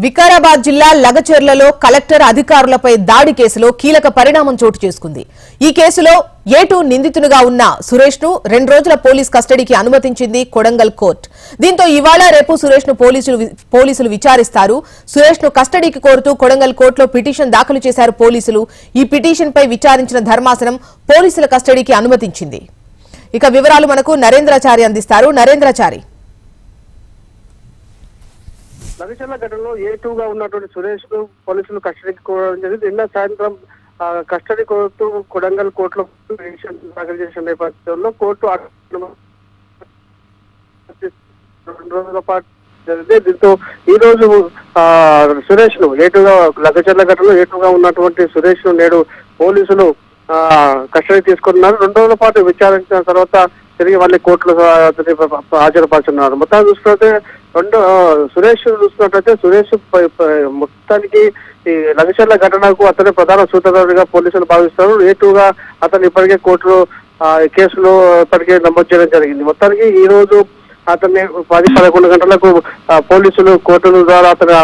వికారాబాద్ జిల్లా లగచెర్లలో కలెక్టర్ అధికారులపై దాడి కేసులో కీలక పరిణామం చోటు చేసుకుంది. ఈ కేసులో ఏటూ నిందితునిగా ఉన్న సురేష్ ను 2 రోజుల పోలీస్ కస్టడీకి అనుమతించింది కొడంగల్ కోర్టు. దీంతో ఇవాళ రేపు సురేష్ ను పోలీసులు విచారిస్తారు. సురేష్ ను కస్టడీకి కోరుతూ కొడంగల్ కోర్టులో పిటిషన్ దాఖలు చేశారు పోలీసులు. ఈ పిటిషన్ పై విచారించిన ధర్మాసనం పోలీసుల కస్టడీకి అనుమతించింది. ఇక వివరాలు మనకు నరేంద్రాచారి అందిస్తారు. నరేంద్రాచారి, లగచర్ల ఘటనలో A2గా ఉన్నటువంటి సురేష్ ను పోలీసులు కస్టడీకి కోరడం జరిగింది. నిన్న సాయంత్రం కస్టడీ కోరుతూ కొడంగల్ కోర్టులో పిటిషన్ దాఖలు చేసిన నేపథ్యంలో కోర్టు 2 రోజుల పాటు జరిగింది. దీంతో ఈ రోజు సురేష్ ను A2గా లగచర్ల ఘటనలో A2గా ఉన్నటువంటి సురేష్ ను నేడు పోలీసులు కస్టడీ తీసుకున్నారు. 2 రోజుల పాటు విచారించిన తర్వాత తిరిగి వాళ్ళ కోర్టులో హాజరుపరుచున్నారు. మొత్తాన్ని చూసుకుంటే సురేష్ చూస్తున్నట్టయితే సురేష్ మొత్తానికి ఈ లగచర్ల ఘటనకు అతని ప్రధాన సూత్రధారుడిగా పోలీసులు భావిస్తారు. A2గా అతను ఇప్పటికే కోర్టులో కేసులో ఇప్పటికే నమోదు చేయడం జరిగింది. మొత్తానికి ఈ రోజు అతన్ని 10-11 గంటలకు పోలీసులు కోర్టుల ద్వారా అతను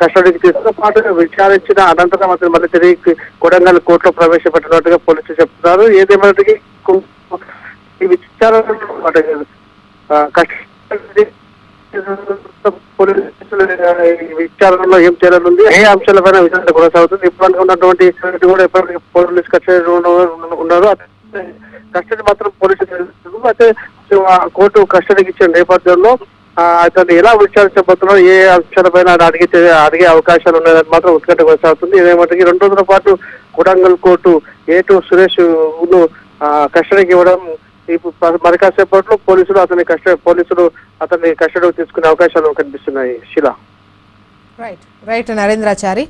కస్టడీకి తీసుకున్న పాటు విచారించిన అనంతరం అతను మళ్ళీ తిరిగి కొడంగల్ కోర్టులో ప్రవేశపెట్టినట్టుగా పోలీసులు చెప్తున్నారు. ఏదేమైనప్పటికీ ఈ విచారణలో ఏం చేయాలనుంది, ఏ అంశాలపైన విచారణ కొనసాగుతుంది. ఇప్పటికే ఉన్నటువంటి కూడా ఎప్పటికీ పోలీస్ కస్టడీ ఉన్నారు. కస్టడీ మాత్రం పోలీసులు అయితే కోర్టు కస్టడీకి ఇచ్చిన నేపథ్యంలో అతన్ని ఎలా విచారించబోతున్నారు, ఏ అంశాలపైన అడిగే అవకాశాలు ఉన్నాయని మాత్రం ఉత్కంఠ కొనసాగుతుంది. ఇదేమంటే 2 రోజుల పాటు కొడంగల్ కోర్టు A2 సురేష్ ను కస్టడీకి ఇవ్వడం మరి కాసేపట్లో పోలీసులు అతన్ని కస్టడీ తీసుకునే అవకాశాలు కనిపిస్తున్నాయి. శిలా రైట్ నరేంద్రాచారి.